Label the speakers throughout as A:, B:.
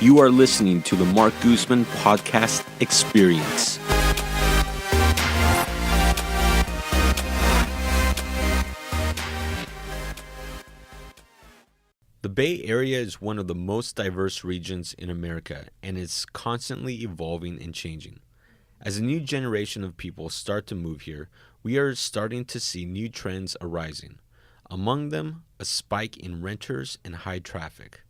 A: You are listening to the Mark Guzman Podcast Experience. The Bay Area is one of the most diverse regions in America, and it's constantly evolving and changing. As a new generation of people start to move here, we are starting to see new trends arising. Among them, a spike in renters and high traffic.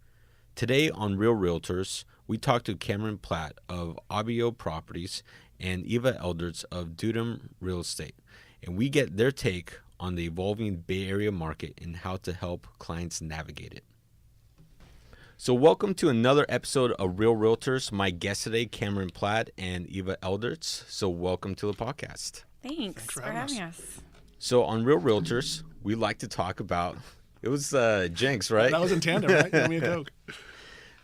A: Today on Real Realtors, we talk to Cameron Platt of Abio Properties and Eva Elderts of Dudam Real Estate, and we get their take on the evolving Bay Area market and how to help clients navigate it. So welcome to another episode of Real Realtors. My guest today, Cameron Platt and Eva Elderts. So welcome to the podcast.
B: Thanks for having us.
A: So on Real Realtors, we like to talk about, it was Jenks, right?
C: That was in tandem, right? Give me a Coke.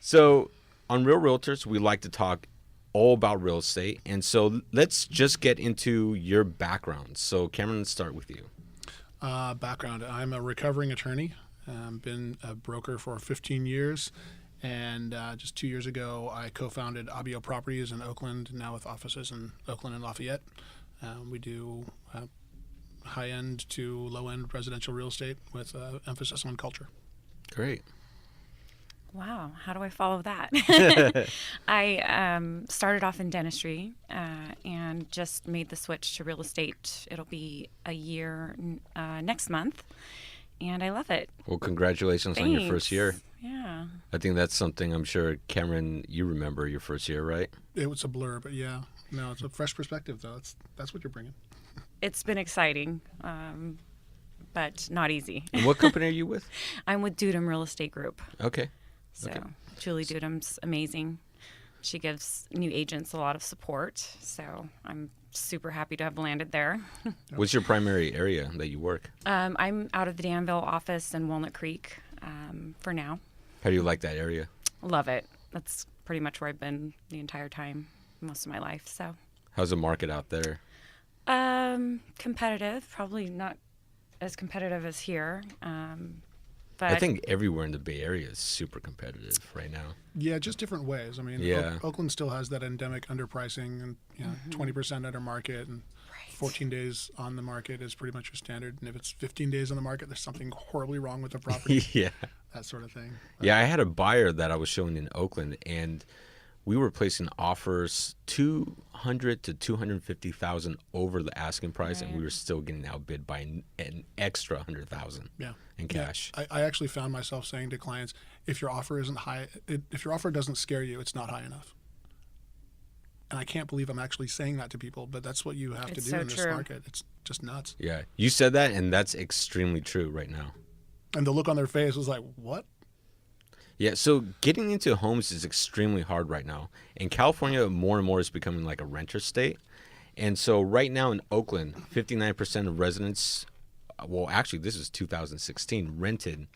A: So on Real Realtors, we like to talk all about real estate. And so let's just get into your background. So Cameron, let's start with you.
C: Background. I'm a recovering attorney. Been a broker for 15 years. And just 2 years ago, I co-founded Abio Properties in Oakland, now with offices in Oakland and Lafayette. We do high-end to low-end residential real estate with emphasis on culture.
A: Great.
B: Wow, how do I follow that? I started off in dentistry and just made the switch to real estate. It'll be a year next month, and I love it.
A: Well, congratulations
B: Thanks.
A: on your first year.
B: Yeah.
A: I think that's something I'm sure, Cameron, you remember your first year, right?
C: It was a blur, but yeah. No, it's a fresh perspective, though. That's what you're bringing.
B: It's been exciting, but not easy.
A: And what company are you with?
B: I'm with Dudam Real Estate Group.
A: Okay.
B: So
A: Okay.
B: Julie Dudam's amazing. She gives new agents a lot of support. So I'm super happy to have landed there.
A: What's your primary area that you work?
B: I'm out of the Danville office in Walnut Creek for now.
A: How do you like that area?
B: Love it. That's pretty much where I've been the entire time, most of my life. So
A: How's the market out there?
B: competitive, probably not as competitive as here. But
A: I think everywhere in the Bay Area is super competitive right now.
C: Yeah, just different ways. I mean,
A: Yeah.
C: Oakland still has that endemic underpricing and 20% under market and 14 days on the market is pretty much your standard. And if it's 15 days on the market, there's something horribly wrong with the property,
A: Yeah.
C: that sort of thing.
A: Yeah, I had a buyer that I was showing in Oakland, and we were placing offers 200 to 250,000 over the asking price, and we were still getting outbid by an extra 100,000
C: Yeah.
A: in cash.
C: Yeah. I actually found myself saying to clients, if your offer isn't high, if your offer doesn't scare you, it's not high enough. And I can't believe I'm actually saying that to people, but that's what you have to do
B: so
C: in this
B: true.
C: market. It's just nuts.
A: Yeah, you said that, and that's extremely true right now.
C: And the look on their face was like, what?
A: Yeah, so getting into homes is extremely hard right now. And California, more and more, is becoming like a renter state. And so right now in Oakland, 59% of residents, well, actually, this is 2016, rented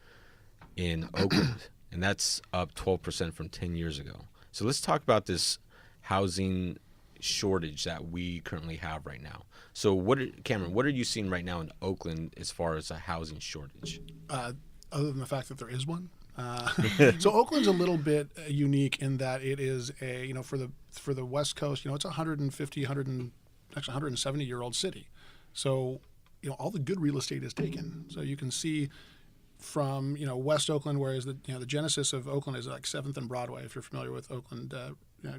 A: in Oakland. And that's up 12% from 10 years ago. So let's talk about this housing shortage that we currently have right now. So Cameron, what are you seeing right now in Oakland as far as a housing shortage?
C: Other than the fact that there is one. So Oakland's a little bit unique in that it is a, for the West Coast, it's 170-year-old city. So, all the good real estate is taken. So you can see from, West Oakland, whereas the genesis of Oakland is like 7th and Broadway, if you're familiar with Oakland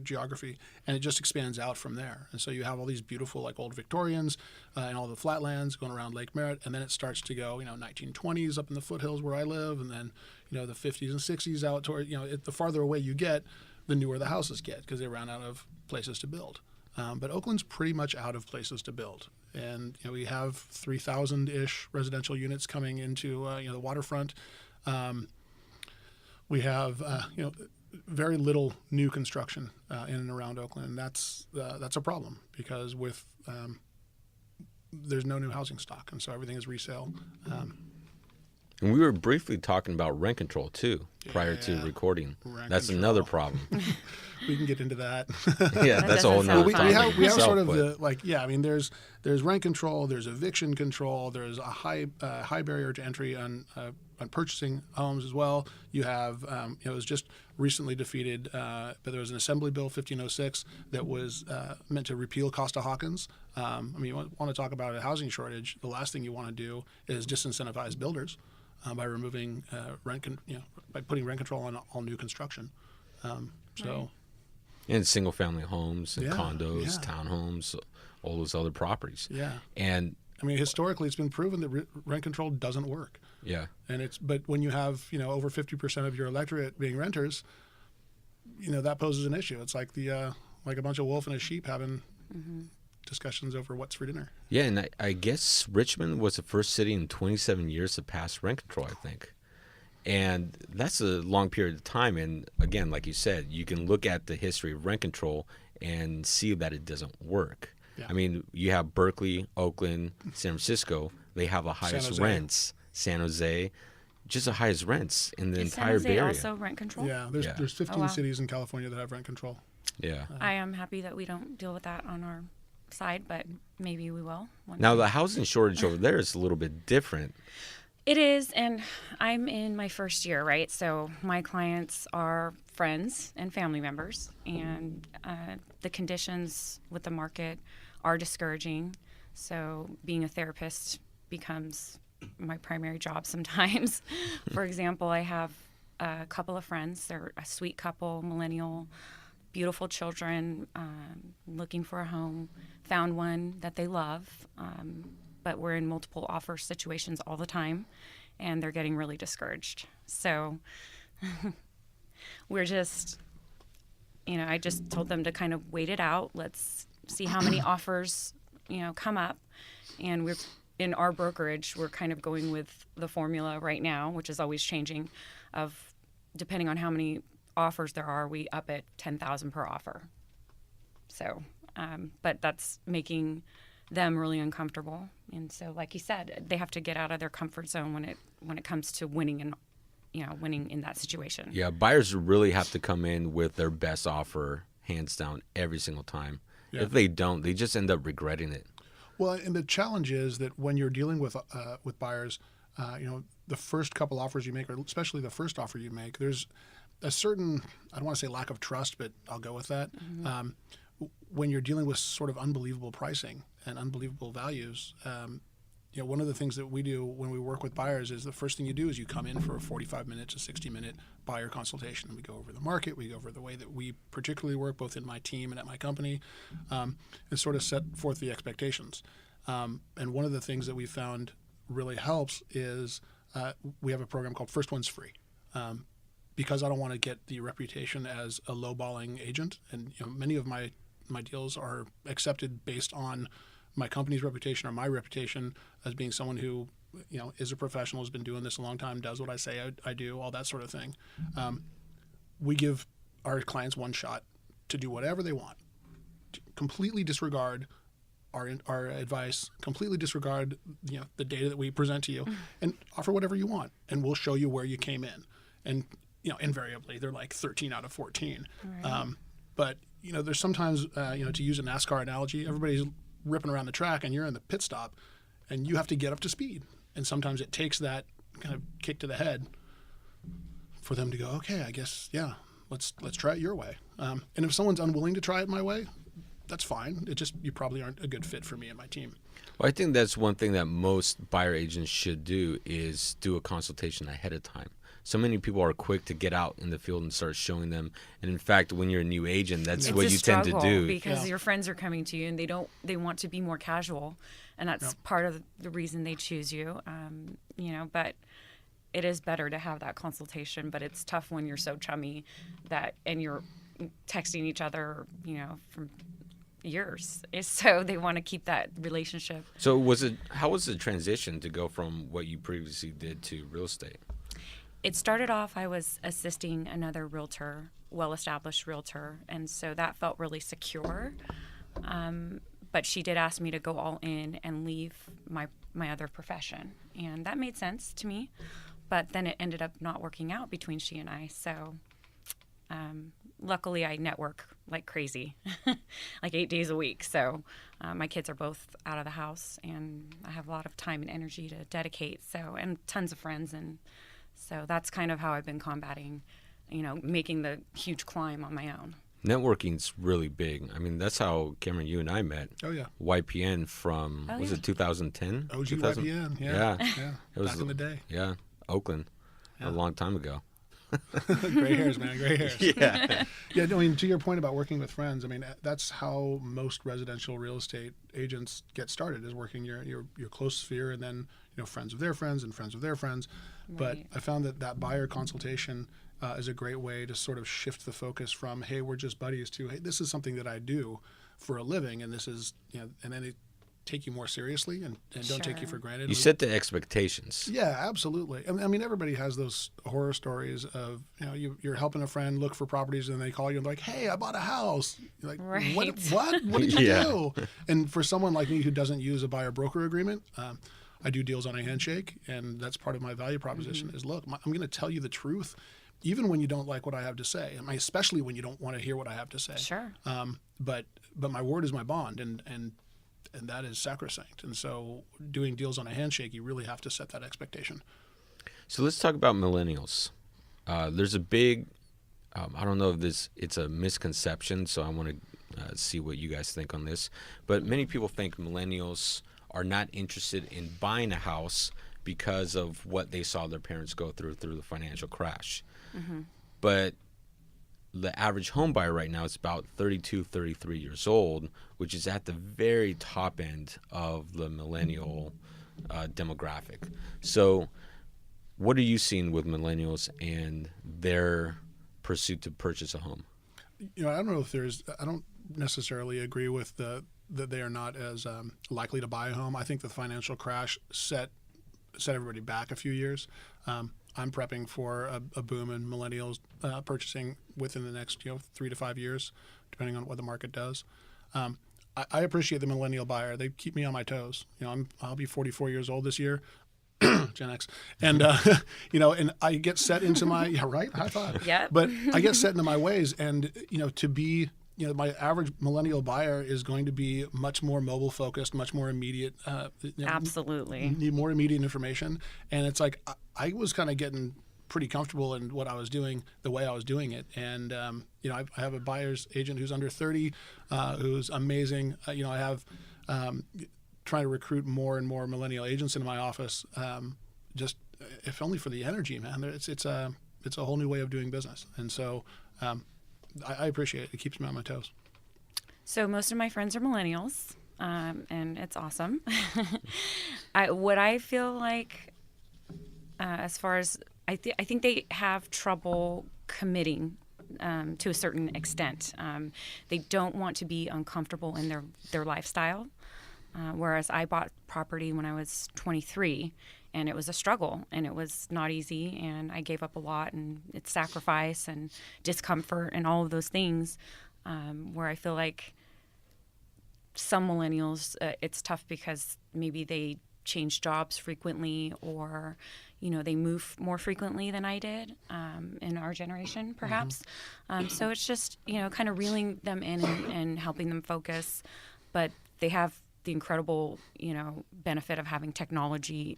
C: geography, and it just expands out from there. And so you have all these beautiful like old Victorians and all the flatlands going around Lake Merritt, and then it starts to go 1920s up in the foothills where I live, and then the 50s and 60s out toward the farther away you get, the newer the houses get because they ran out of places to build. But Oakland's pretty much out of places to build, and we have 3,000-ish residential units coming into the waterfront. We have very little new construction in and around Oakland, and that's a problem because there's no new housing stock, and so everything is resale.
A: And we were briefly talking about rent control too prior to recording. That's control. Another problem.
C: We can get into that.
A: Yeah, that's a whole nother topic.
C: We have sort of there's rent control, there's eviction control, there's a high barrier to entry on on purchasing homes as well. You have, it was just recently defeated, but there was an Assembly Bill 1506 that was meant to repeal Costa-Hawkins. You want to talk about a housing shortage. The last thing you want to do is disincentivize builders by removing by putting rent control on all new construction.
B: Right.
A: And single-family homes and
C: Yeah,
A: condos, townhomes, all those other properties.
C: Yeah.
A: And
C: historically, it's been proven that rent control doesn't work.
A: yeah.
C: But when you have, over 50% of your electorate being renters, that poses an issue. It's like like a bunch of wolf and a sheep having discussions over what's for dinner.
A: Yeah, and I guess Richmond was the first city in 27 years to pass rent control, I think. And that's a long period of time. And again, like you said, you can look at the history of rent control and see that it doesn't work.
C: Yeah.
A: You have Berkeley, Oakland, San Francisco. They have the highest rents. San Jose, just the highest rents in the entire Bay Area.
B: San Jose also rent control?
C: Yeah, there's 15 cities in California that have rent control.
A: Yeah.
B: I am happy that we don't deal with that on our side, but maybe we will.
A: Now, the housing shortage over there is a little bit different.
B: It is, and I'm in my first year, right? So my clients are friends and family members, and the conditions with the market are discouraging. So being a therapist becomes my primary job sometimes. For example, I have a couple of friends. They're a sweet couple, millennial, beautiful children, looking for a home, found one that they love, but we're in multiple offer situations all the time, and they're getting really discouraged. So we're just, I just told them to kind of wait it out. Let's see how many offers, come up. And we're in our brokerage, we're kind of going with the formula right now, which is always changing, of depending on how many offers there are, we up at $10,000 per offer. So, but that's making them really uncomfortable. And so, like you said, they have to get out of their comfort zone when it comes to winning and winning in that situation.
A: Yeah, buyers really have to come in with their best offer, hands down, every single time. Yeah. If they don't, they just end up regretting it.
C: Well, and the challenge is that when you're dealing with buyers, the first couple offers you make, or especially the first offer you make, there's a certain, I don't want to say lack of trust, but I'll go with that. Mm-hmm. When you're dealing with sort of unbelievable pricing and unbelievable values, one of the things that we do when we work with buyers is the first thing you do is you come in for a 45-minute to 60-minute buyer consultation. And we go over the market, we go over the way that we particularly work, both in my team and at my company, and sort of set forth the expectations. And one of the things that we found really helps is we have a program called First One's Free. Because I don't want to get the reputation as a lowballing agent, and many of my deals are accepted based on my company's reputation or my reputation as being someone who is a professional, has been doing this a long time, does what I say I do, all that sort of thing. We give our clients one shot to do whatever they want, to completely disregard our advice, completely disregard the data that we present to you, and offer whatever you want, and we'll show you where you came in. And invariably they're like 13 out of 14. Right. But there's sometimes to use a NASCAR analogy, everybody's ripping around the track and you're in the pit stop, and you have to get up to speed. And sometimes it takes that kind of kick to the head for them to go, okay, I guess, yeah, let's try it your way. And if someone's unwilling to try it my way, that's fine. It just, you probably aren't a good fit for me and my team.
A: Well, I think that's one thing that most buyer agents should do is do a consultation ahead of time. So many people are quick to get out in the field and start showing them. And in fact, when you're a new agent, that's what you tend to do.
B: Because your friends are coming to you and they want to be more casual. And that's part of the reason they choose you. But it is better to have that consultation. But it's tough when you're so chummy and you're texting each other, from years. So they want to keep that relationship.
A: So how was the transition to go from what you previously did to real estate?
B: It started off, I was assisting another realtor, well-established realtor, and so that felt really secure. But she did ask me to go all in and leave my other profession, and that made sense to me. But then it ended up not working out between she and I. So luckily, I network like crazy, like 8 days a week. So my kids are both out of the house, and I have a lot of time and energy to dedicate. So, and tons of friends. And so that's kind of how I've been combating, making the huge climb on my own.
A: Networking's really big. I mean, that's how, Cameron, you and I met.
C: Oh, yeah.
A: YPN from, was it 2010?
C: OG
A: 2000?
C: YPN,
A: Yeah.
C: It was back in the day.
A: Yeah, Oakland, a long time ago.
C: Gray hairs, man, gray hairs.
A: Yeah.
C: Yeah, I mean, to your point about working with friends, I mean, that's how most residential real estate agents get started, is working your close sphere, and then, friends of their friends and friends of their friends.
B: Right.
C: But I found that buyer consultation is a great way to sort of shift the focus from, hey, we're just buddies, to, hey, this is something that I do for a living, and this is, and then they take you more seriously and don't take you for granted.
A: You set the expectations.
C: Yeah, absolutely. I mean, everybody has those horror stories of, you're helping a friend look for properties, and they call you and they're like, hey, I bought a house. You're like,
B: right.
C: What did you do? And for someone like me who doesn't use a buyer broker agreement, I do deals on a handshake, and that's part of my value proposition is, look, I'm going to tell you the truth, even when you don't like what I have to say. I mean, especially when you don't want to hear what I have to say.
B: Sure.
C: But my word is my bond, and that is sacrosanct. And so doing deals on a handshake, you really have to set that expectation.
A: So let's talk about millennials. There's a big, I don't know if it's a misconception, so I want to see what you guys think on this. But many people think millennials are not interested in buying a house because of what they saw their parents go through the financial crash. Mm-hmm. But the average home buyer right now is about 32, 33 years old, which is at the very top end of the millennial demographic. So what are you seeing with millennials and their pursuit to purchase a home?
C: I don't know if I don't necessarily agree with that they are not as likely to buy a home. I think the financial crash set everybody back a few years. I'm prepping for a boom in millennials purchasing within the next 3 to 5 years, depending on what the market does. I appreciate the millennial buyer. They keep me on my toes. I'll be 44 years old this year, Gen X, and and I get set into my high five.
B: Yeah.
C: But I get set into my ways, and to be. My average millennial buyer is going to be much more mobile focused, much more immediate.
B: Absolutely.
C: Need more immediate information. And it's like, I was kind of getting pretty comfortable in what I was doing, the way I was doing it. And, I have a buyer's agent who's under 30, who's amazing. I have trying to recruit more and more millennial agents into my office. Just if only for the energy, man. It's a whole new way of doing business. And so, I appreciate it. It keeps me on my toes.
B: So most of my friends are millennials, and it's awesome. What I feel like, as far as I think they have trouble committing to a certain extent. They don't want to be uncomfortable in their lifestyle. Whereas I bought property when I was 23, and it was a struggle, and it was not easy, and I gave up a lot, and it's sacrifice and discomfort and all of those things, where I feel like some millennials, it's tough because maybe they change jobs frequently, or they move more frequently than I did in our generation, perhaps. So it's just kind of reeling them in and helping them focus, but they have the incredible benefit of having technological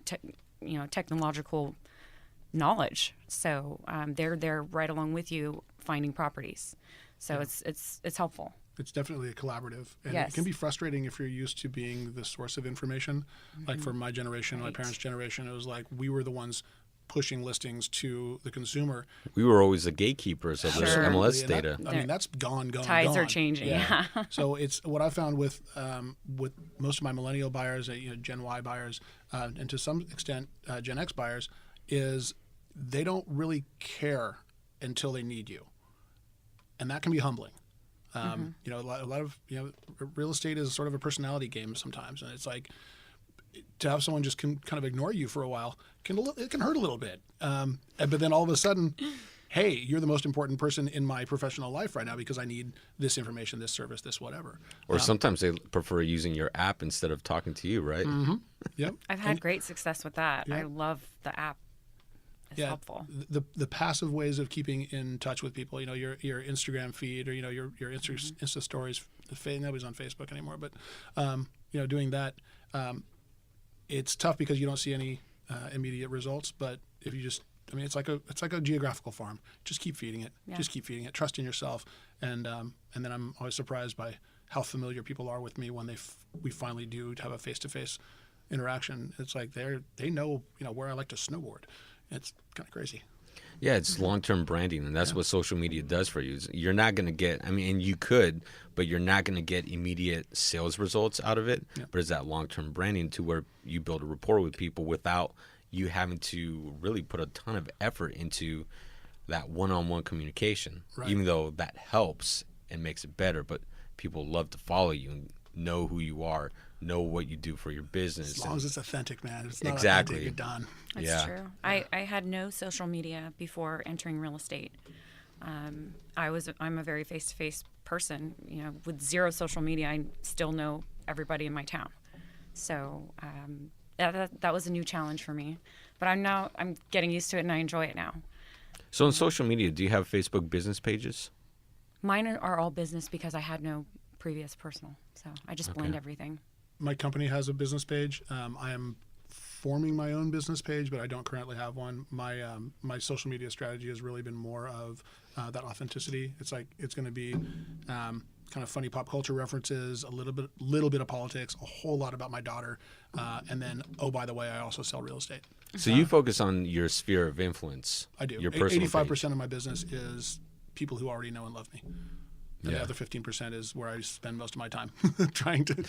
B: knowledge. So they're there right along with you finding properties. So it's helpful.
C: It's definitely a collaborative, and
B: Yes.
C: It can be frustrating if you're used to being the source of information. Mm-hmm. Like for my generation, my parents' generation, it was like we were the ones pushing listings to the consumer.
A: We were always the gatekeepers of this
B: Sure.
A: MLS
C: And
A: data.
C: that's gone.
B: Tides are changing. Yeah.
C: So it's what I found with most of my millennial buyers, Gen Y buyers, and to some extent Gen X buyers, is they don't really care until they need you, and that can be humbling. A lot of real estate is sort of a personality game sometimes, and it's like to have someone just kind of ignore you for a while it can hurt a little bit. But then all of a sudden, hey, you're the most important person in my professional life right now because I need this information, this service, this whatever.
A: Or sometimes they prefer using your app instead of talking to you, right?
C: Mm-hmm. Yep.
B: I've had great success with that.
C: Yeah.
B: I love the app. is helpful.
C: The passive ways of keeping in touch with people, your Instagram feed or your Insta stories. Nobody's on Facebook anymore, but doing that, it's tough because you don't see any immediate results. But if you just, it's like a geographical farm. Just keep feeding it.
B: Yeah.
C: Just keep feeding it. Trust in yourself, and then I'm always surprised by how familiar people are with me when we finally do have a face-to-face interaction. It's like they know where I like to snowboard. It's kind of crazy.
A: Yeah, it's long-term branding, and that's what social media does for you. You're not going to get, and you could, but you're not going to get immediate sales results out of it.
C: Yeah.
A: But it's that long-term branding to where you build a rapport with people without you having to really put a ton of effort into that one-on-one communication,
C: Right.
A: even though that helps and makes it better. But people love to follow you and know who you are, know what you do for your business.
C: As long as it's authentic, man. If it's not
A: Exactly.
C: authentic, you're done.
B: That's
A: Yeah.
B: true. I had no social media before entering real estate. I'm a very face-to-face person. With zero social media, I still know everybody in my town. So that was a new challenge for me. But I'm getting used to it and I enjoy it now.
A: So on social media, do you have Facebook business pages?
B: Mine are all business because I had no previous personal. So I just blend everything.
C: My company has a business page. I am forming my own business page, but I don't currently have one. My social media strategy has really been more of that authenticity. It's going to be kind of funny pop culture references, a little bit of politics, a whole lot about my daughter, and then by the way, I also sell real estate.
A: So you focus on your sphere of influence.
C: I do.
A: Your personal
C: 85%
A: page.
C: of my business is people who already know and love me. And
A: Yeah.
C: the other 15% is where I spend most of my time trying to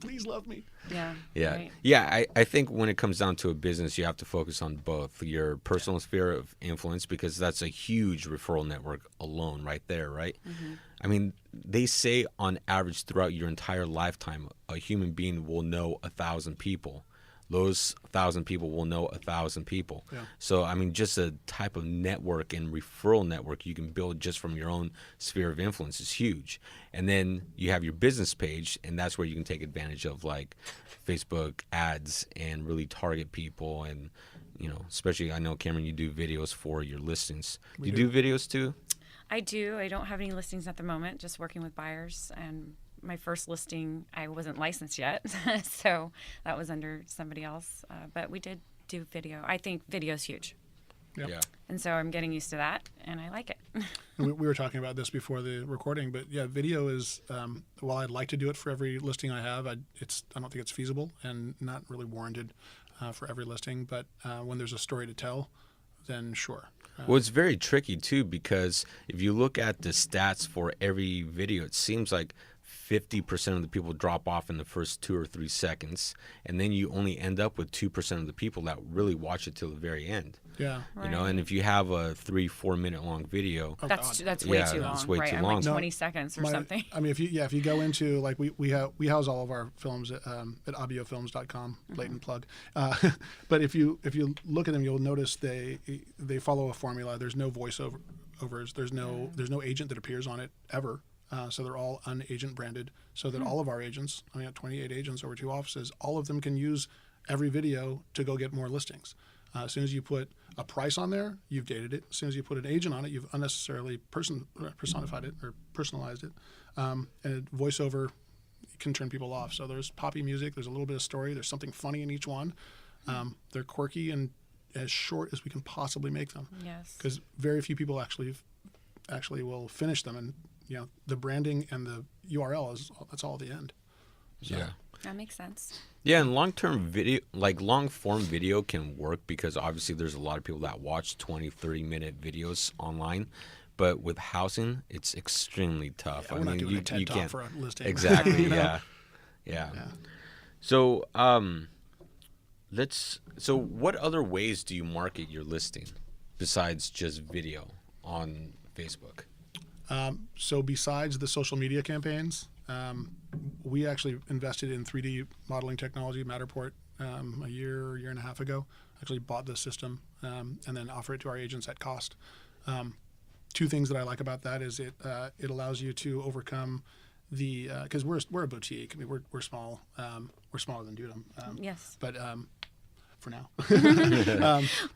C: please love me.
B: Yeah.
A: Yeah.
B: Right.
A: Yeah. I think when it comes down to a business, you have to focus on both your personal sphere of influence, because that's a huge referral network alone right there, right? Mm-hmm. They say on average throughout your entire lifetime, a human being will know 1,000 people. Those 1,000 people will know 1,000 people.
C: Yeah.
A: So, just a type of network and referral network you can build just from your own sphere of influence is huge. And then you have your business page, and that's where you can take advantage of like Facebook ads and really target people. And, especially I know, Cameron, you do videos for your listings. Do you do videos too?
B: I do. I don't have any listings at the moment, just working with buyers. And my first listing, I wasn't licensed yet, so that was under somebody else. But we did do video. I think video is huge.
C: Yep.
A: Yeah.
B: And so I'm getting used to that, and I like it.
C: We were talking about this before the recording, but yeah, video is, while I'd like to do it for every listing I have, I don't think it's feasible and not really warranted for every listing. But when there's a story to tell, then sure.
A: Well, it's very tricky too, because if you look at the stats for every video, it seems like 50% of the people drop off in the first 2 or 3 seconds, and then you only end up with 2% of the people that really watch it till the very end.
C: Yeah.
A: And if you have a 3-4 minute long video,
B: That's way
A: Yeah,
B: too long,
A: that's way
B: right?
A: too
B: I'm
A: long.
B: like
A: No,
B: 20 seconds or something.
C: If you go into like we house all of our films at abiofilms.com, blatant plug. But if you look at them, you'll notice they follow a formula. There's no voiceovers. There's no agent that appears on it ever. So they're all unagent branded, so that all of our agents, I have 28 agents over 2 offices, all of them can use every video to go get more listings. As soon as you put a price on there, you've dated it. As soon as you put an agent on it, you've unnecessarily personified it or personalized it. And voiceover can turn people off. So there's poppy music, there's a little bit of story, there's something funny in each one. They're quirky and as short as we can possibly make them.
B: Yes.
C: Because very few people actually will finish them, and the branding and the URL that's all at the end. So,
A: yeah.
B: That makes sense.
A: Yeah, and long-term video, like long-form video can work because obviously there's a lot of people that watch 20, 30-minute videos online. But with housing, it's extremely tough.
C: Yeah, we're not doing a TED Talk for a listing.
A: Exactly, yeah. So, so what other ways do you market your listing besides just video on Facebook?
C: So besides the social media campaigns, we actually invested in 3D modeling technology, Matterport, a year and a half ago. Actually bought the system and then offer it to our agents at cost. 2 things that I like about that is it allows you to overcome the because we're a boutique. We're small. We're smaller than Dudam.
B: Yes.
C: But for now.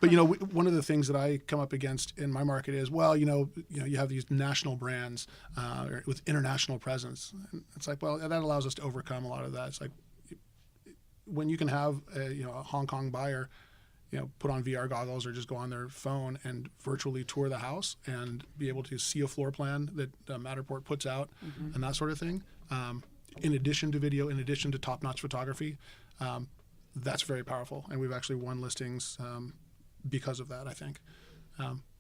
C: But one of the things that I come up against in my market is, well, you have these national brands with international presence. And it's like, well, that allows us to overcome a lot of that. It's like when you can have a Hong Kong buyer, put on VR goggles or just go on their phone and virtually tour the house and be able to see a floor plan that Matterport puts out and that sort of thing. In addition to video, in addition to top-notch photography, that's very powerful. And we've actually won listings because of that, I think.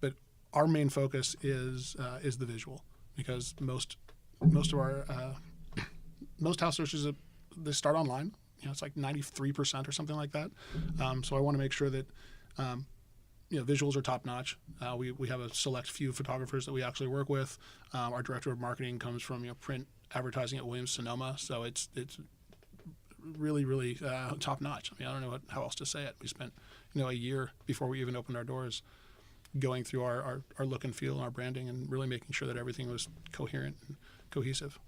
C: But our main focus is the visual, because most of our most house searches, they start online. It's like 93% or something like that. So I want to make sure that visuals are top notch. We have a select few photographers that we actually work with. Our director of marketing comes from print advertising at Williams Sonoma, so it's really, really top notch. I don't know how else to say it. We spent a year before we even opened our doors going through our look and feel and our branding and really making sure that everything was coherent and cohesive.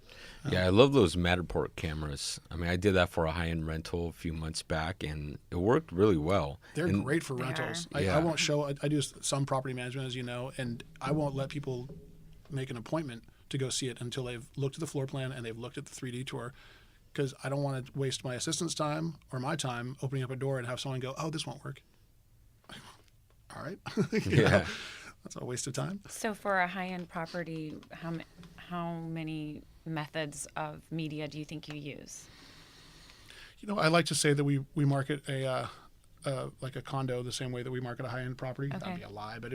A: Yeah, I love those Matterport cameras. I did that for a high-end rental a few months back, and it worked really well.
C: They're great for rentals. I won't show. I do some property management, as you know, and I won't let people make an appointment to go see it until they've looked at the floor plan and they've looked at the 3D tour, because I don't want to waste my assistant's time or my time opening up a door and have someone go, "Oh, this won't work." All right.
A: Yeah.
C: That's a waste of time.
B: So for a high-end property, how many methods of media do you think you use?
C: I like to say that we market like a condo the same way that we market a high-end property.
B: Okay.
C: That'd be a lie, but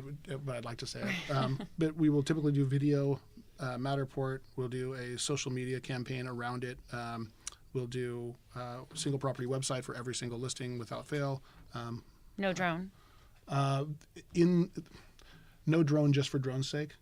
C: I'd like to say it. But we will typically do video, Matterport. We'll do a social media campaign around it. We'll do a single property website for every single listing without fail.
B: No drone?
C: No drone just for drone's sake.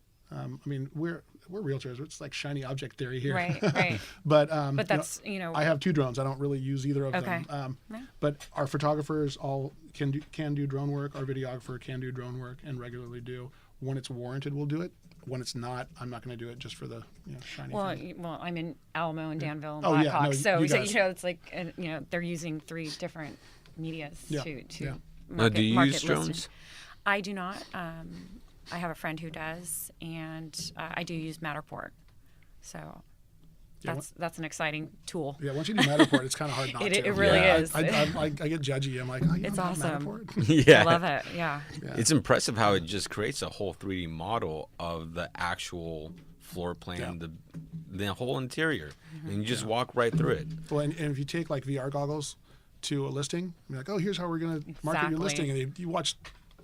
C: We're realtors. It's like shiny object theory here.
B: Right.
C: But
B: that's,
C: I have 2 drones. I don't really use either of
B: Okay.
C: them.
B: Yeah.
C: But our photographers all can do drone work. Our videographer can do drone work and regularly do. When it's warranted, we'll do it. When it's not, I'm not going to do it just for the shiny thing.
B: Well, I'm in Alamo and Danville and
C: Oh,
B: Blackhawk,
C: yeah. No,
B: so
C: you guys-
B: it's like they're using 3 different medias to
C: Yeah.
B: market,
A: Do you
B: market
A: use
B: listing.
A: drones?
B: I do not. I have a friend who does, and I do use Matterport. So that's an exciting tool.
C: Yeah, once you do Matterport, it's kind of hard not to.
B: It really is.
C: I get judgy. I'm like, oh,
B: It's
C: don't have
B: awesome.
C: Matterport?
A: Yeah.
B: I love it. Yeah.
A: It's impressive how it just creates a whole 3D model of the actual floor plan, the whole interior, and you just walk right through it.
C: Well, and if you take like VR goggles to a listing, you're like, oh, here's how we're going to market your listing, and you watch,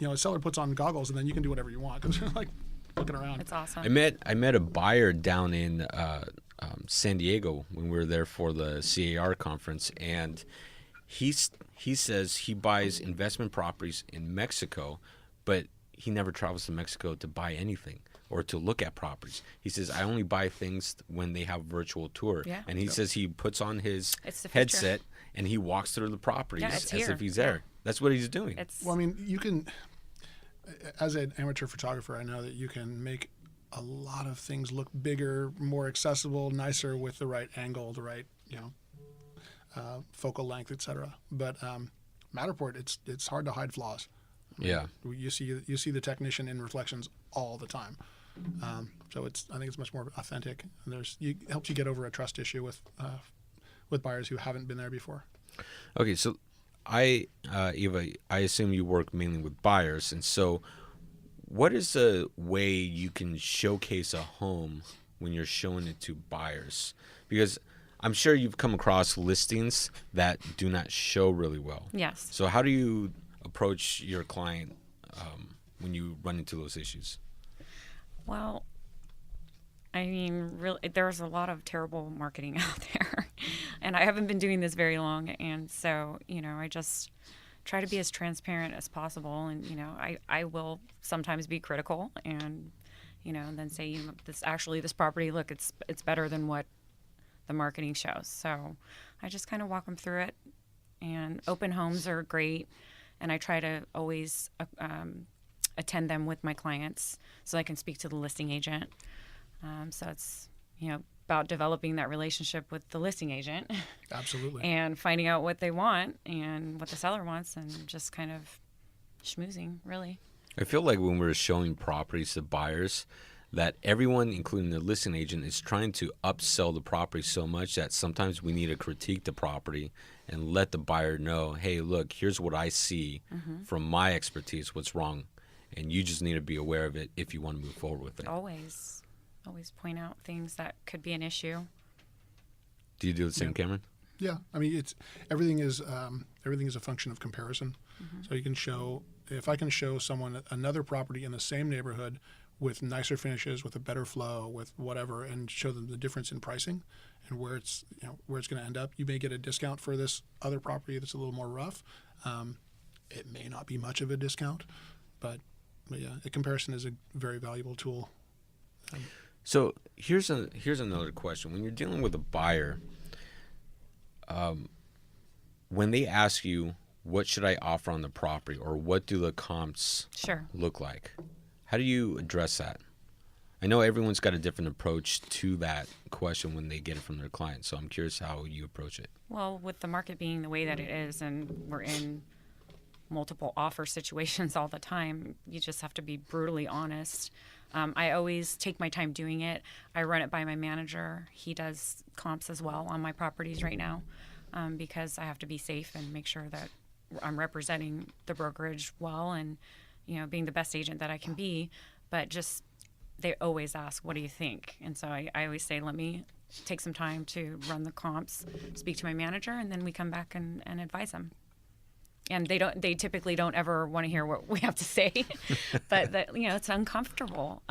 C: a seller puts on goggles, and then you can do whatever you want because you're like looking around.
B: It's awesome.
A: I met a buyer down in San Diego when we were there for the CAR conference, and he says he buys investment properties in Mexico, but he never travels to Mexico to buy anything or to look at properties. He says, I only buy things when they have virtual tour.
B: Yeah.
A: And he says he puts on his
B: It's the future.
A: headset and he walks through the properties
B: it's
A: as
B: here.
A: if he's there. That's what he's doing.
C: Well, you can, as an amateur photographer, I know that you can make a lot of things look bigger, more accessible, nicer with the right angle, the right, focal length, etc. But Matterport, it's hard to hide flaws.
A: Yeah.
C: You see the technician in reflections all the time. So I think it's much more authentic. And it helps you get over a trust issue with buyers who haven't been there before.
A: Okay, so Eva, I assume you work mainly with buyers, and so what is a way you can showcase a home when you're showing it to buyers? Because I'm sure you've come across listings that do not show really well.
B: Yes.
A: So how do you approach your client when you run into those issues?
B: Well, really, there's a lot of terrible marketing out there, and I haven't been doing this very long, and so I just try to be as transparent as possible, and I will sometimes be critical, and and then say this property, look, it's better than what the marketing shows. So I just kind of walk them through it, and open homes are great, and I try to always attend them with my clients so I can speak to the listing agent. So it's about developing that relationship with the listing agent
C: Absolutely.
B: and finding out what they want and what the seller wants and just kind of schmoozing, really.
A: I feel like when we're showing properties to buyers, that everyone, including the listing agent, is trying to upsell the property so much that sometimes we need to critique the property and let the buyer know, hey, look, here's what I see from my expertise, what's wrong. And you just need to be aware of it if you want to move forward with it.
B: Always point out things that could be an issue.
A: Do you do the same, Cameron?
C: Yeah, I mean, everything is a function of comparison. So you can show, if I can show someone another property in the same neighborhood with nicer finishes, with a better flow, with whatever, and show them the difference in pricing and where it's going to end up. You may get a discount for this other property that's a little more rough. It may not be much of a discount, but yeah, a comparison is a very valuable tool.
A: So here's another question. When you're dealing with a buyer, when they ask you, what should I offer on the property, or what do the comps look like? How do you address that? I know everyone's got a different approach to that question when they get it from their clients, so I'm curious how you approach it.
B: Well, with the market being the way that it is, and we're in multiple offer situations all the time, you just have to be brutally honest. I always take my time doing it. I run it by my manager. He does comps as well on my properties right now, because I have to be safe and make sure that I'm representing the brokerage well and being the best agent that I can be. But just, they always ask, what do you think? And so I always say, let me take some time to run the comps, speak to my manager, and then we come back and advise them. And they typically don't ever want to hear what we have to say, but it's uncomfortable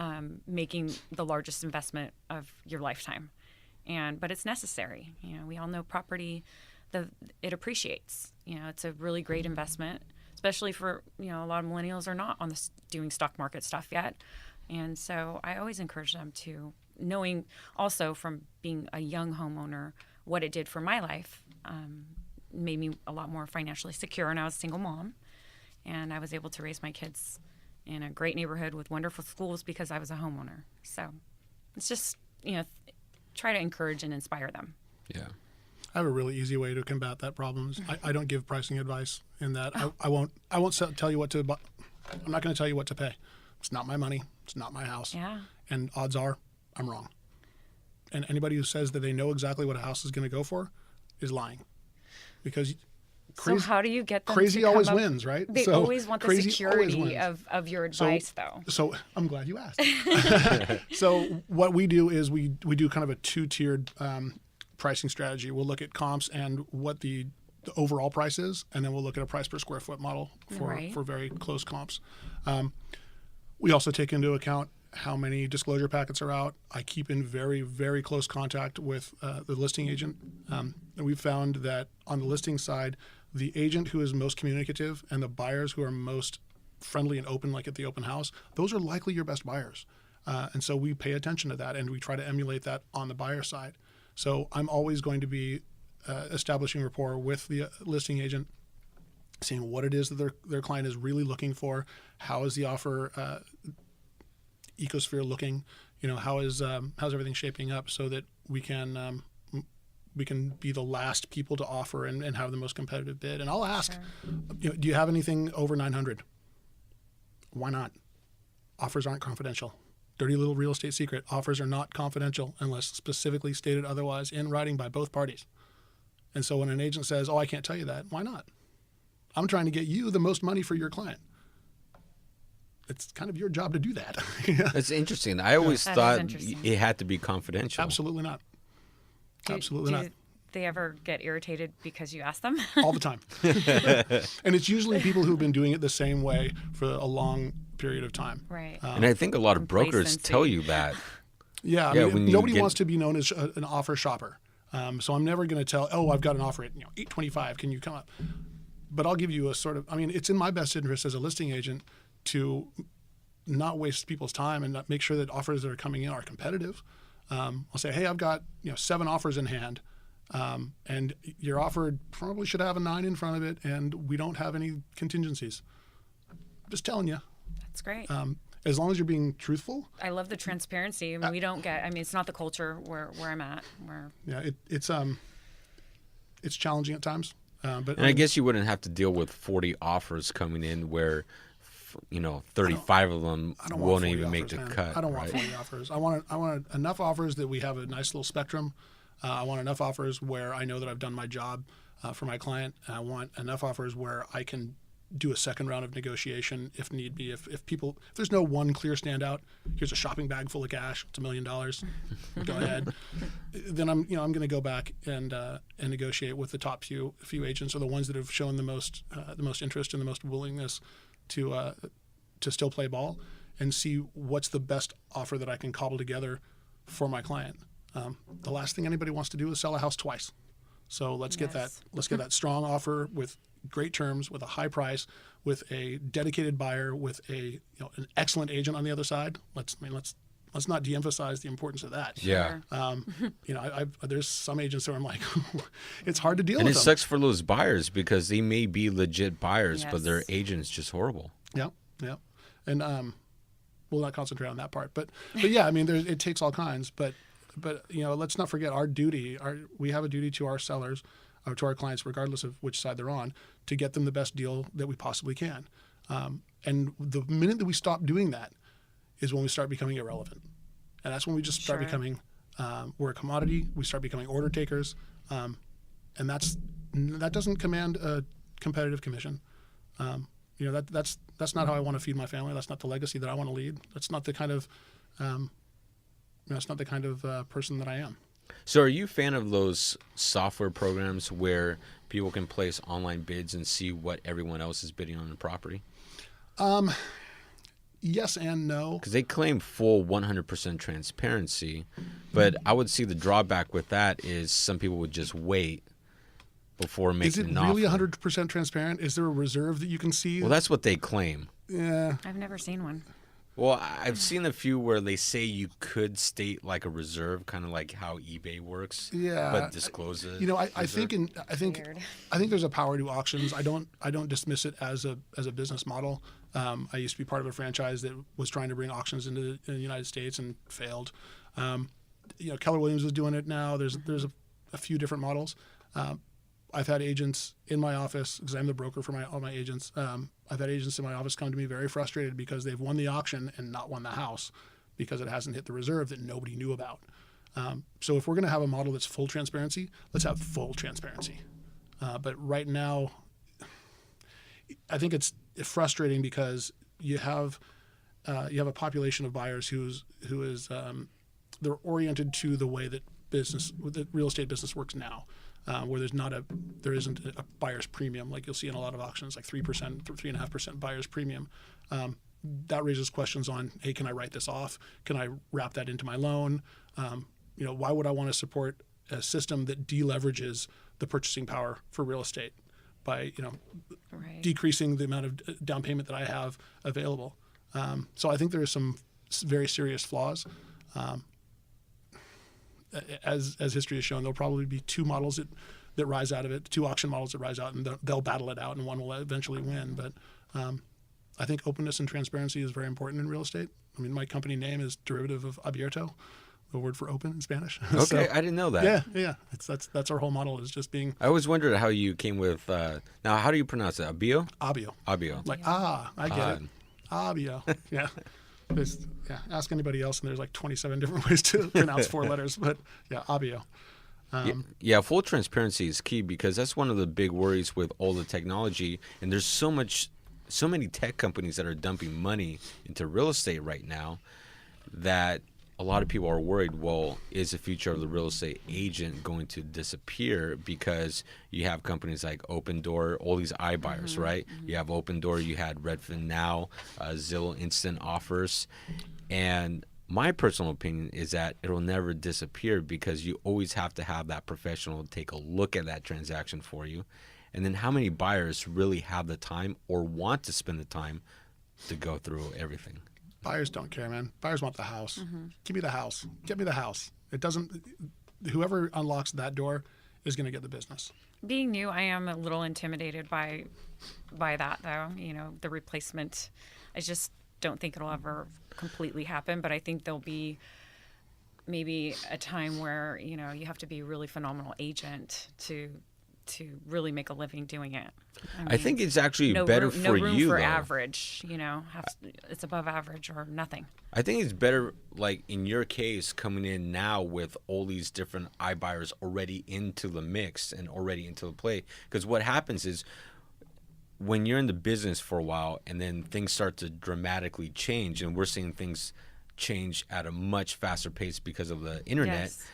B: making the largest investment of your lifetime, but it's necessary. We all know property, it appreciates. It's a really great investment, especially for a lot of millennials are not on doing stock market stuff yet, and so I always encourage them to, knowing also from being a young homeowner what it did for my life. Made me a lot more financially secure, and I was a single mom, and I was able to raise my kids in a great neighborhood with wonderful schools because I was a homeowner. So it's just, try to encourage and inspire them.
A: Yeah.
C: I have a really easy way to combat that problem. I don't give pricing advice in that. I won't tell you what to buy. I'm not going to tell you what to pay. It's not my money. It's not my house.
B: Yeah.
C: And odds are I'm wrong. And anybody who says that they know exactly what a house is going to go for is lying. Because
B: so how do you get them
C: crazy
B: to come
C: always
B: up,
C: wins, right?
B: They
C: so
B: always want the security of your advice, though.
C: So I'm glad you asked. So what we do is we do kind of a two-tiered pricing strategy. We'll look at comps and what the overall price is, and then we'll look at a price per square foot model for very close comps. We also take into account how many disclosure packets are out. I keep in very, very close contact with the listing agent. And we've found that on the listing side, the agent who is most communicative and the buyers who are most friendly and open, like at the open house, those are likely your best buyers. And so we pay attention to that, and we try to emulate that on the buyer side. So I'm always going to be establishing rapport with the listing agent, seeing what it is that their client is really looking for. How is the offer ecosphere looking? How's everything shaping up so that we can be the last people to offer and have the most competitive bid. And I'll ask, do you have anything over 900? Why not? Offers aren't confidential. Dirty little real estate secret. Offers are not confidential unless specifically stated otherwise in writing by both parties. And so when an agent says, I can't tell you that, why not? I'm trying to get you the most money for your client. It's kind of your job to do that.
A: That's interesting. I always thought it had to be confidential.
C: Absolutely not. Absolutely not.
B: Do they ever get irritated because you ask them?
C: All the time. And it's usually people who've been doing it the same way for a long period of time.
B: Right.
A: And I think a lot of brokers tell you that.
C: Yeah. I mean, nobody wants to be known as an offer shopper. So I'm never going to tell, I've got an offer at $825. Can you come up? But I'll give you a sort of, it's in my best interest as a listing agent to not waste people's time and not make sure that offers that are coming in are competitive. I'll say, hey, I've got 7 offers in hand, and your offer probably should have a 9 in front of it, and we don't have any contingencies. I'm just telling you.
B: That's great.
C: as long as you're being truthful.
B: I love the transparency. I mean, we don't get. I mean, it's not the culture where I'm at.
C: Yeah, it's challenging at times. But
A: And I guess you wouldn't have to deal with 40 offers coming in where, 35 of them won't even make the cut.
C: I don't want 40 offers. I want enough offers that we have a nice little spectrum. I want enough offers where I know that I've done my job for my client. And I want enough offers where I can do a second round of negotiation if need be. If there's no one clear standout, here's a shopping bag full of cash, it's $1 million, go ahead. Then I'm going to go back and negotiate with the top few agents, or the ones that have shown the most interest and the most willingness to still play ball, and see what's the best offer that I can cobble together for my client. The last thing anybody wants to do is sell a house twice. So let's get that strong offer with great terms, with a high price, with a dedicated buyer, with an excellent agent on the other side. Let's not de-emphasize the importance of that.
A: Yeah.
C: There's some agents where I'm like, it's hard to deal with
A: And it
C: them.
A: sucks for those buyers because they may be legit buyers,
B: Yes.
A: but their agent's just horrible.
C: Yeah. And we'll not concentrate on that part. But yeah, I mean, it takes all kinds. But let's not forget our duty. We have a duty to our sellers, or to our clients, regardless of which side they're on, to get them the best deal that we possibly can. And the minute that we stop doing that is when we start becoming irrelevant. And that's when we just start becoming, we're a commodity. We start becoming order takers. And that doesn't command a competitive commission. That's not how I want to feed my family. That's not the legacy that I want to lead. That's not the kind of, person that I am.
A: So are you a fan of those software programs where people can place online bids and see what everyone else is bidding on the property?
C: Yes and no.
A: Because they claim full 100% transparency, but I would see the drawback with that is some people would just wait before making an offer.
C: Is it really 100% transparent? Is there a reserve that you can see?
A: Well, that's what they claim.
C: Yeah.
B: I've never seen one.
A: Well, I've seen a few where they say you could state like a reserve, kind of like how eBay works.
C: Yeah.
A: But discloses.
C: I think there's a power to auctions. I don't dismiss it as a business model. I used to be part of a franchise that was trying to bring auctions into the United States and failed. Keller Williams is doing it now. There's a few different models. I've had agents in my office, because I'm the broker for all my agents. I've had agents in my office come to me very frustrated because they've won the auction and not won the house because it hasn't hit the reserve that nobody knew about. So if we're going to have a model that's full transparency, let's have full transparency. But right now, I think it's frustrating because you have a population of buyers who is they're oriented to the way that real estate business works now. Where there isn't a buyer's premium like you'll see in a lot of auctions, like 3%, 3.5% buyer's premium. That raises questions on, hey, can I write this off? Can I wrap that into my loan? Why would I want to support a system that deleverages the purchasing power for real estate by
B: Right.
C: decreasing the amount of down payment that I have available? So I think there are some very serious flaws. As history has shown, there'll probably be two models that rise out of it, two auction models that rise out, and they'll battle it out, and one will eventually win. But I think openness and transparency is very important in real estate. I mean, my company name is derivative of abierto, the word for open in Spanish.
A: Okay,
C: So,
A: I didn't know that.
C: yeah. That's our whole model, is just being
A: I always wondered how you came with. Now, how do you pronounce it? Abio?
C: abio.
A: Abio.
C: Like, I get it. Abio. Yeah. Ask anybody else, and there's like 27 different ways to pronounce four letters. But yeah, abio.
A: Yeah, full transparency is key because that's one of the big worries with all the technology. And there's so many tech companies that are dumping money into real estate right now that a lot of people are worried, well, is the future of the real estate agent going to disappear because you have companies like Open Door, all these iBuyers, right? Mm-hmm. You have Open Door, you had Redfin Now, Zillow Instant Offers. And my personal opinion is that it'll never disappear because you always have to have that professional take a look at that transaction for you. And then how many buyers really have the time or want to spend the time to go through everything?
C: Buyers don't care, man. Buyers want the house.
B: Mm-hmm.
C: Give me the house. Get me the house. It doesn't. Whoever unlocks that door is going to get the business.
B: Being new, I am a little intimidated by that, though. The replacement. don't think it'll ever completely happen, but I think there'll be maybe a time where, you know, you have to be a really phenomenal agent to really make a living doing it.
A: I think it's actually better for
B: no room
A: you,
B: for
A: though.
B: average, you know, it's above average or nothing.
A: I think it's better, like in your case, coming in now with all these different iBuyers already into the mix and already into the play. Because what happens is when you're in the business for a while and then things start to dramatically change, and we're seeing things change at a much faster pace because of the internet,
B: Yes.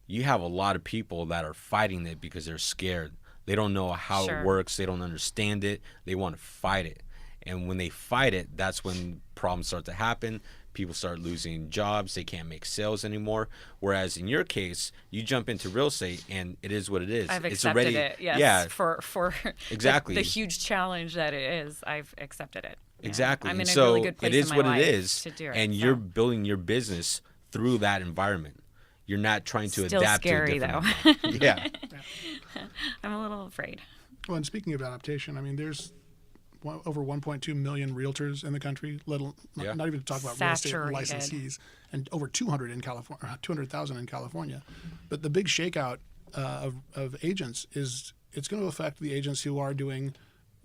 A: you have a lot of people that are fighting it because they're scared. They don't know how
B: Sure.
A: it works. They don't understand it. They want to fight it. And when they fight it, that's when problems start to happen. People start losing jobs. They can't make sales anymore. Whereas in your case, you jump into real estate and it is what it is.
B: I've
A: It's
B: accepted
A: already,
B: it, yes.
A: Yeah,
B: For
A: exactly.
B: the huge challenge that it is, I've accepted it. Yeah.
A: exactly.
B: I'm in
A: and
B: a
A: so
B: really good place
A: it is
B: in my
A: what
B: life
A: it is.
B: to do it,
A: And
B: so.
A: you're building your business through that environment. You're not trying to
B: Still
A: adapt
B: scary,
A: to a
B: though.
A: different Yeah.
B: I'm a little afraid.
C: Well, and speaking of adaptation, I mean, there's over 1.2 million realtors in the country,
A: Yeah.
C: not even to talk about real estate
B: Saturated.
C: licensees, and over 200 in California, 200,000 in California. But the big shakeout of agents is it's going to affect the agents who are doing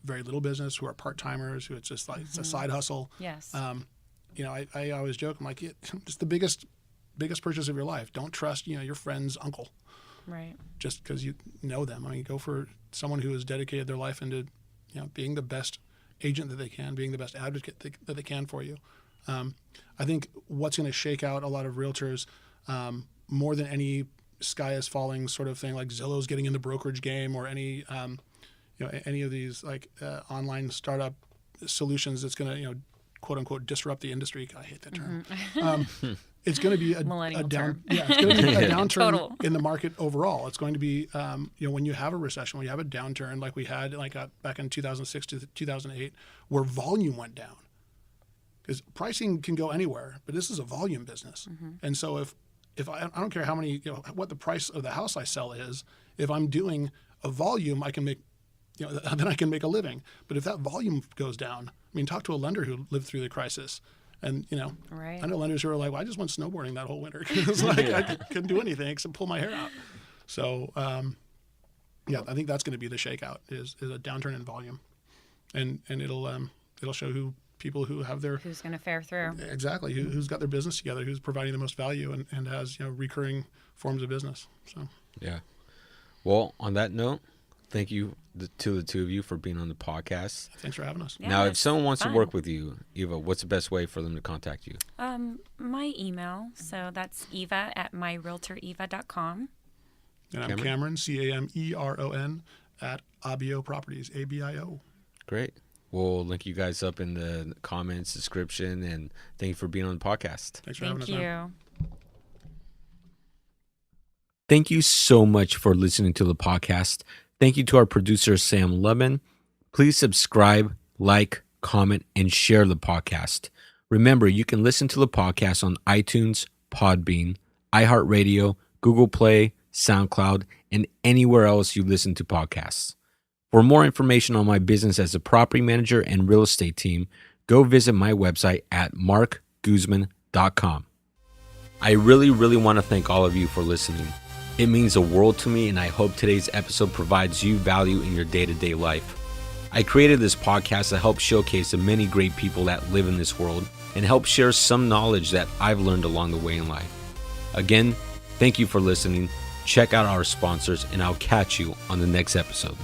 C: very little business, who are part-timers, who it's just like it's a side hustle.
B: Yes.
C: You know, I always joke, I'm like, it's the biggest purchase of your life. Don't trust, you know, your friend's uncle
B: Right.
C: just because you know them. I mean, go for someone who has dedicated their life into, you know, being the best agent that they can, being the best advocate that they can for you. I think what's going to shake out a lot of realtors more than any sky is falling sort of thing, like Zillow's getting in the brokerage game, or any you know, any of these like online startup solutions that's going to, you know, quote unquote disrupt the industry. I hate that term. It's going to be a
B: Millennial term.
C: yeah, it's going to be a downturn
B: Total.
C: in the market overall. It's going to be, you know, when you have a recession, when you have a downturn like we had like back in 2006 to 2008, where volume went down. Because pricing can go anywhere, but this is a volume business. And so if I don't care how many, you know, what the price of the house I sell is, if I'm doing a volume, I can make, you know, then I can make a living. But if that volume goes down, I mean, talk to a lender who lived through the crisis. And, you know,
B: Right.
C: I know lenders who are like, well, I just went snowboarding that whole winter. It's like I couldn't do anything except pull my hair out. So, yeah, I think that's going to be the shakeout is a downturn in volume. And it'll show people who have their
B: Who's going to fare through?
C: exactly who's got their business together, who's providing the most value and has, you know, recurring forms of business. So
A: Yeah. Well, on that note, thank you to the two of you for being on the podcast.
C: thanks for having us.
B: Yeah,
A: Now, if
B: it's
A: someone wants
B: fun.
A: to work with you, Eva, what's the best way for them to contact you?
B: My email, so that's eva@myrealtoreva.com.
C: And I'm
A: Cameron?
C: Cameron, Cameron, at Abio Properties, ABIO.
A: Great. We'll link you guys up in the comments, description, and thank you for being on the podcast.
C: Thanks for having
B: Thank
C: us, man.
B: you.
A: Thank you so much for listening to the podcast. Thank you to our producer, Sam Lubin. Please subscribe, like, comment, and share the podcast. Remember, you can listen to the podcast on iTunes, Podbean, iHeartRadio, Google Play, SoundCloud, and anywhere else you listen to podcasts. For more information on my business as a property manager and real estate team, go visit my website at markguzman.com. I really want to thank all of you for listening. It means the world to me, and I hope today's episode provides you value in your day-to-day life. I created this podcast to help showcase the many great people that live in this world and help share some knowledge that I've learned along the way in life. Again, thank you for listening. Check out our sponsors, and I'll catch you on the next episode.